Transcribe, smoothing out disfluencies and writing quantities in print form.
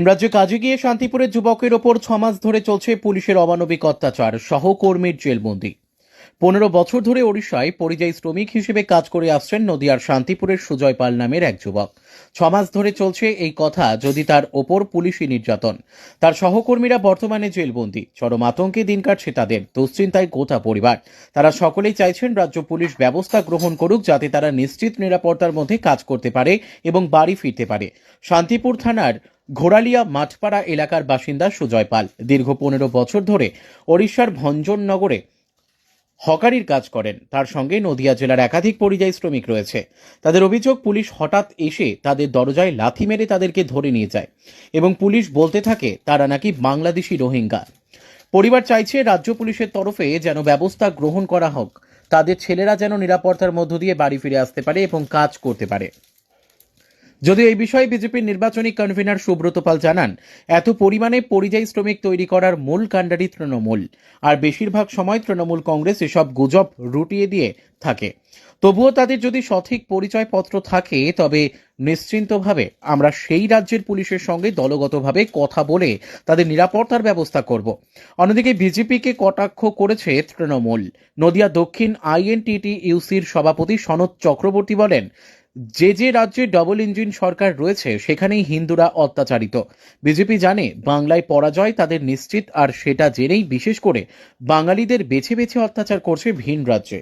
রাজ্যে কাজে গিয়ে শান্তিপুরের যুবকের ওপর 6 মাস ধরে চলছে পুলিশের অমানবিক অত্যাচার, সহকর্মীর জেলবন্দি। 15 বছর ধরে ওড়িশায় পরিযায়ী শ্রমিক হিসেবে কাজ করে আসছেন নদিয়ার শান্তিপুরের সুজয় পাল নামের এক যুবক। 6 মাস ধরে চলছে এই কথা যদি তার ওপর পুলিশি নির্যাতন। তার সহকর্মীরা বর্তমানে জেলবন্দি। চরম আতঙ্কে দিন কাটছে তাদের, দুশ্চিন্তায় গোটা পরিবার। তারা সকলেই চাইছেন রাজ্য পুলিশ ব্যবস্থা গ্রহণ করুক যাতে তারা নিশ্চিত নিরাপত্তার মধ্যে কাজ করতে পারে এবং বাড়ি ফিরতে পারে। শান্তিপুর থানার ঘোড়ালিয়া মাঠপাড়া এলাকার বাসিন্দা সুজয় পাল দীর্ঘ 15 বছর ধরে ওড়িশার ভঞ্জননগরে হকারির কাজ করেন। তার সঙ্গে নদিয়া জেলার একাধিক পরিযায়ী শ্রমিক রয়েছে। তাদের অভিযোগ, পুলিশ হঠাৎ এসে তাদের দরজায় লাথি মেরে তাদেরকে ধরে নিয়ে যায় এবং পুলিশ বলতে থাকে তারা নাকি বাংলাদেশি রোহিঙ্গা। পরিবার চাইছে রাজ্য পুলিশের তরফে যেন ব্যবস্থা গ্রহণ করা হোক, তাদের ছেলেরা যেন নিরাপত্তার মধ্য দিয়ে বাড়ি ফিরে আসতে পারে এবং কাজ করতে পারে। যদিও এই বিষয়ে বিজেপির নির্বাচনী কনভেনার সুব্রত পাল জানান, এত পরিমাণে পরিযায়ী শ্রমিক তৈরি করার মূল কাণ্ডারি তৃণমূল, আর বেশিরভাগ সময় তৃণমূল কংগ্রেস এসব গুজব রুটিয়ে দিয়ে থাকে। তবুও তাদের যদি সঠিক পরিচয়পত্র থাকে তবে নিশ্চিন্তভাবে আমরা সেই রাজ্যের পুলিশের সঙ্গে দলগতভাবে কথা বলে তাদের নিরাপত্তার ব্যবস্থা করব। অন্যদিকে বিজেপিকে কটাক্ষ করেছে তৃণমূল। নদিয়া দক্ষিণ INTTUCর সভাপতি সনৎ চক্রবর্তী বলেন, যে রাজ্যে ডবল ইঞ্জিন সরকার রয়েছে সেখানেই হিন্দুরা অত্যাচারিত। বিজেপি জানে বাংলায় পরাজয় তাদের নিশ্চিত, আর সেটা জেনেই বিশেষ করে বাঙালিদের বেছে বেছে অত্যাচার করছে ভিন রাজ্যে।